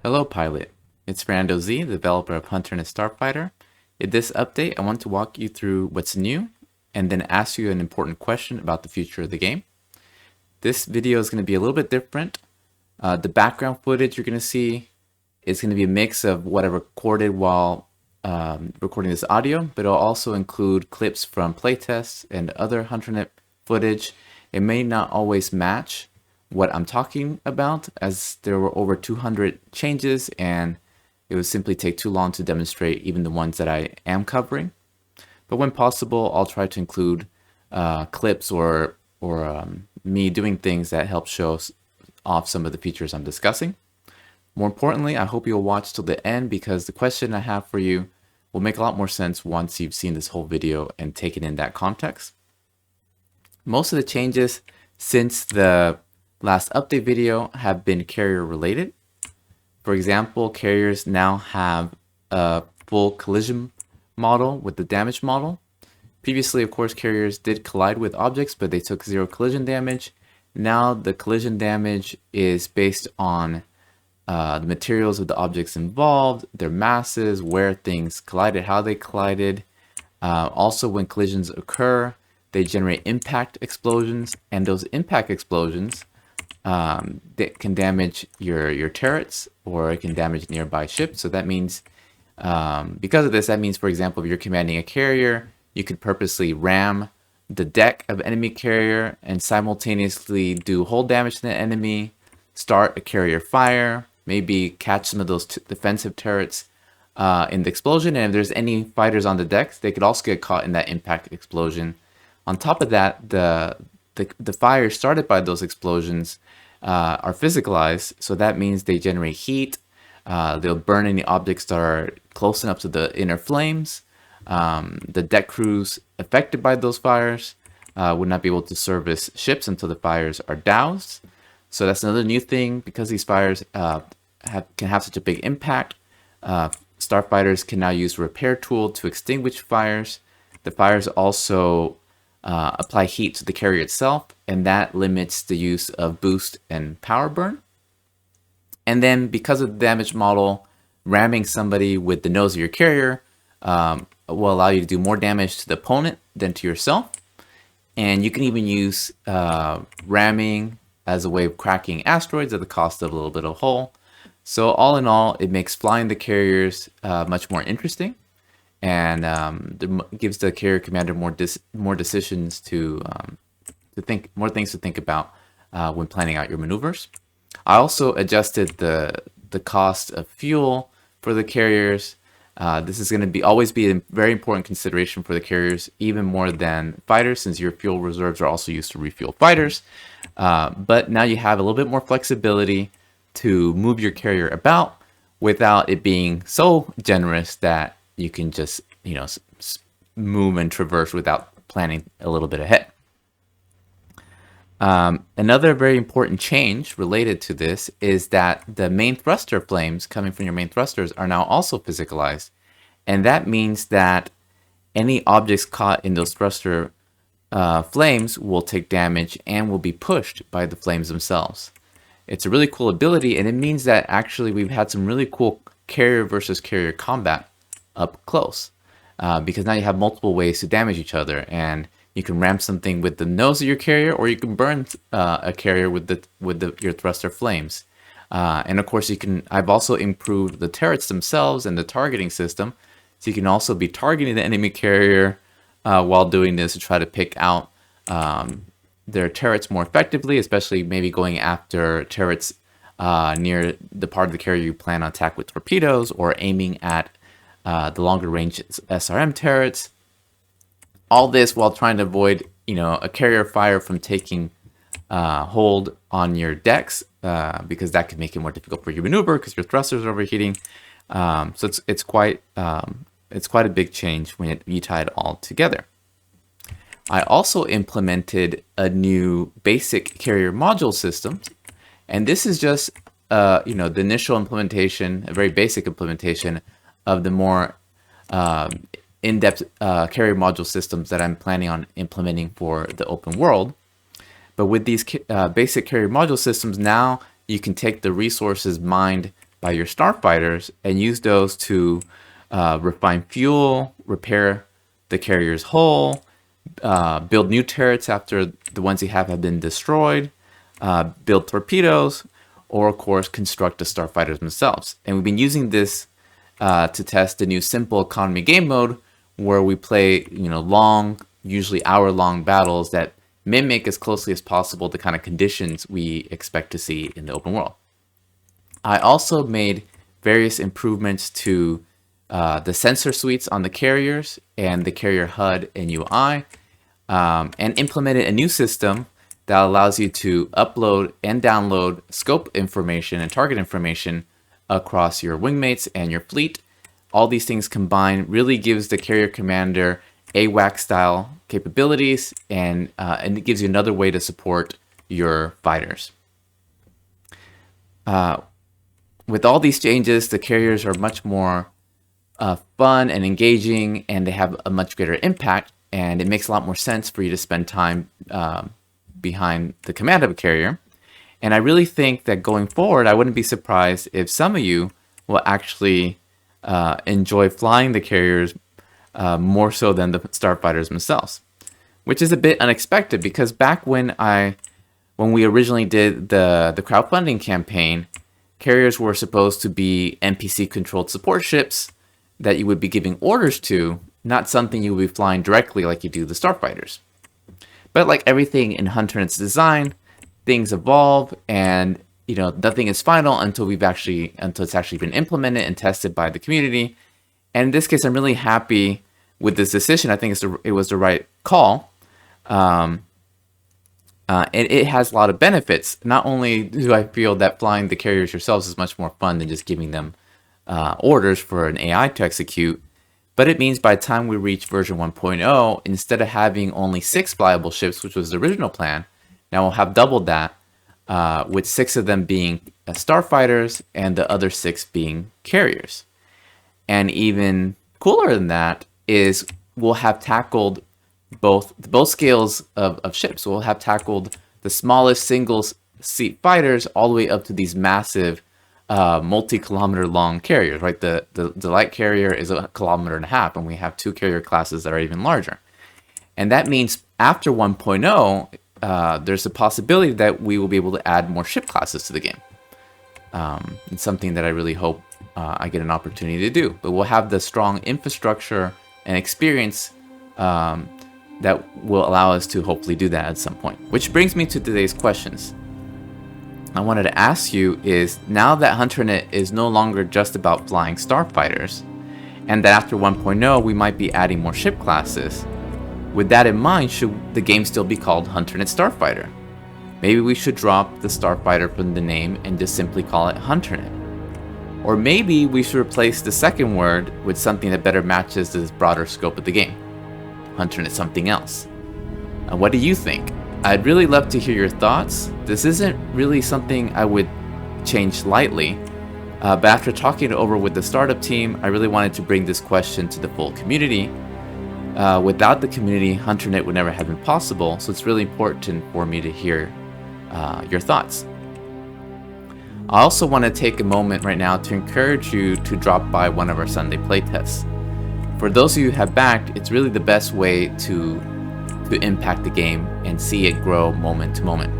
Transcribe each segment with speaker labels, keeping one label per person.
Speaker 1: Hello Pilot, it's Fernando Z, the developer of Hunternet Starfighter. In this update, I want to walk you through what's new and then ask you an important question about the future of the game. This video is going to be a little bit different. The background footage you're going to see is going to be a mix of what I recorded while recording this audio, but it'll also include clips from playtests and other Hunternet footage. It may not always match what I'm talking about, as there were over 200 changes and it would simply take too long to demonstrate even the ones that I am covering. But when possible, I'll try to include clips or me doing things that help show off some of the features I'm discussing. More importantly, I hope you'll watch till the end, because the question I have for you will make a lot more sense once you've seen this whole video and taken in that context. Most of the changes since the last update video have been carrier related. For example, carriers now have a full collision model with the damage model. Previously, of course, carriers did collide with objects, but they took 0 collision damage. Now the collision damage is based on the materials of the objects involved, their masses, where things collided, how they collided. Also, when collisions occur, they generate impact explosions, and those impact explosions that can damage your turrets, or it can damage nearby ships. So that means, because of this, that means, for example, if you're commanding a carrier, you could purposely ram the deck of enemy carrier and simultaneously do hull damage to the enemy, start a carrier fire, maybe catch some of those defensive turrets in the explosion. And if there's any fighters on the deck, they could also get caught in that impact explosion. On top of that, the fires started by those explosions are physicalized, so that means they generate heat. They'll burn any objects that are close enough to the inner flames. The deck crews affected by those fires would not be able to service ships until the fires are doused. So that's another new thing. Because these fires can have such a big impact, starfighters can now use a repair tool to extinguish fires. The fires also apply heat to the carrier itself, and that limits the use of boost and power burn. And then, because of the damage model, ramming somebody with the nose of your carrier will allow you to do more damage to the opponent than to yourself. And you can even use ramming as a way of cracking asteroids at the cost of a little bit of hull. So all in all, it makes flying the carriers much more interesting, and gives the carrier commander more decisions to think, more things to think about when planning out your maneuvers. I also adjusted the cost of fuel for the carriers. This is going to always be a very important consideration for the carriers, even more than fighters, since your fuel reserves are also used to refuel fighters. But now you have a little bit more flexibility to move your carrier about without it being so generous that you can just, move and traverse without planning a little bit ahead. Another very important change related to this is that the main thruster flames coming from your main thrusters are now also physicalized. And that means that any objects caught in those thruster flames will take damage and will be pushed by the flames themselves. It's a really cool ability, and it means that actually we've had some really cool carrier versus carrier combat up close, because now you have multiple ways to damage each other, and you can ram something with the nose of your carrier, or you can burn a carrier with your thruster flames. And of course, I've also improved the turrets themselves and the targeting system, so you can also be targeting the enemy carrier while doing this to try to pick out their turrets more effectively, especially maybe going after turrets near the part of the carrier you plan on attack with torpedoes, or aiming at the longer range SRM turrets. All this while trying to avoid, a carrier fire from taking hold on your decks, because that could make it more difficult for you to maneuver because your thrusters are overheating. So it's quite a big change when you tie it all together. I also implemented a new basic carrier module system, and this is just the initial implementation, a very basic implementation of the more in-depth carrier module systems that I'm planning on implementing for the open world. But with these basic carrier module systems, now you can take the resources mined by your starfighters and use those to refine fuel, repair the carrier's hull, build new turrets after the ones you have been destroyed, build torpedoes, or of course construct the starfighters themselves. And we've been using this to test the new simple economy game mode, where we play long, usually hour-long battles that mimic as closely as possible the kind of conditions we expect to see in the open world. I also made various improvements to the sensor suites on the carriers and the carrier HUD and UI, and implemented a new system that allows you to upload and download scope information and target information across your wingmates and your fleet. All these things combined really gives the carrier commander AWACS style capabilities, and it gives you another way to support your fighters. With all these changes, the carriers are much more fun and engaging, and they have a much greater impact, and it makes a lot more sense for you to spend time behind the command of a carrier. And I really think that going forward, I wouldn't be surprised if some of you will actually enjoy flying the carriers more so than the starfighters themselves, which is a bit unexpected, because back when we originally did the crowdfunding campaign, carriers were supposed to be NPC controlled support ships that you would be giving orders to, not something you would be flying directly like you do the starfighters. But like everything in Hunternet's design, things evolve, and nothing is final until it's actually been implemented and tested by the community. And in this case, I'm really happy with this decision. I think it was the right call. And it has a lot of benefits. Not only do I feel that flying the carriers yourselves is much more fun than just giving them orders for an AI to execute, but it means by the time we reach version 1.0, instead of having only 6 flyable ships, which was the original plan, now we'll have doubled that, with 6 of them being starfighters and the other 6 being carriers. And even cooler than that is we'll have tackled both scales of ships. We'll have tackled the smallest single seat fighters all the way up to these massive multi-kilometer long carriers, right? The light carrier is 1.5 kilometers, and we have 2 carrier classes that are even larger. And that means after 1.0, there's a possibility that we will be able to add more ship classes to the game. It's something that I really hope I get an opportunity to do. But we'll have the strong infrastructure and experience that will allow us to hopefully do that at some point. Which brings me to today's questions. I wanted to ask you is, now that Hunternet is no longer just about flying starfighters, and that after 1.0 we might be adding more ship classes, with that in mind, should the game still be called Hunternet Starfighter? Maybe we should drop the starfighter from the name and just simply call it Hunternet. Or maybe we should replace the second word with something that better matches the broader scope of the game. Hunternet something else. What do you think? I'd really love to hear your thoughts. This isn't really something I would change lightly, but after talking it over with the startup team, I really wanted to bring this question to the full community. Without the community, Hunternet would never have been possible, so it's really important for me to hear your thoughts. I also want to take a moment right now to encourage you to drop by one of our Sunday playtests. For those of you who have backed, it's really the best way to impact the game and see it grow moment to moment.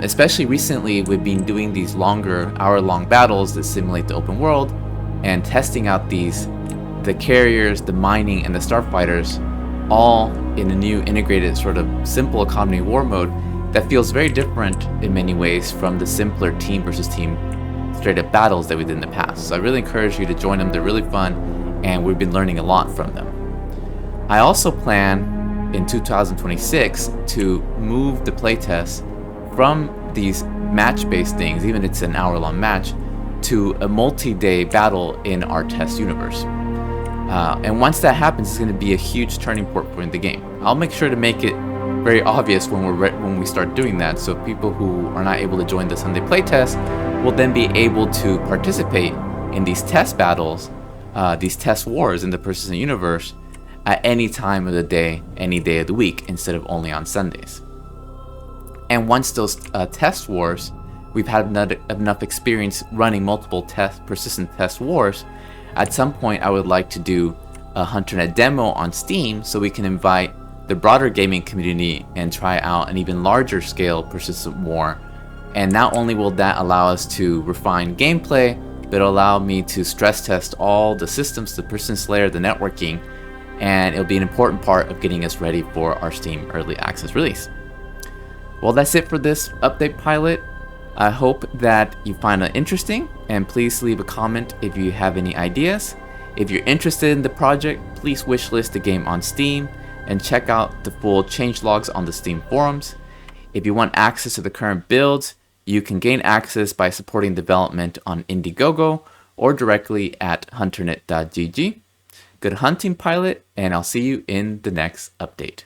Speaker 1: Especially recently, we've been doing these longer, hour-long battles that simulate the open world and testing out the carriers, the mining, and the starfighters all in a new integrated sort of simple economy war mode that feels very different in many ways from the simpler team versus team straight up battles that we did in the past. So I really encourage you to join them. They're really fun, and we've been learning a lot from them. I also plan in 2026 to move the playtest from these match-based things, even if it's an hour-long match, to a multi-day battle in our test universe. And once that happens, it's going to be a huge turning point for the game. I'll make sure to make it very obvious when we start doing that, so people who are not able to join the Sunday playtest will then be able to participate in these test battles, these test wars in the persistent universe at any time of the day, any day of the week, instead of only on Sundays. And once those test wars we've had enough experience running multiple persistent test wars, at some point I would like to do a Hunternet demo on Steam so we can invite the broader gaming community and try out an even larger scale persistent war. And not only will that allow us to refine gameplay, but it'll allow me to stress test all the systems, the persistence layer, the networking, and it'll be an important part of getting us ready for our Steam Early Access release. Well, that's it for this update pilot. I hope that you find it interesting, and please leave a comment if you have any ideas. If you're interested in the project, please wishlist the game on Steam and check out the full changelogs on the Steam forums. If you want access to the current builds, you can gain access by supporting development on Indiegogo or directly at hunternet.gg. Good hunting, pilot, and I'll see you in the next update.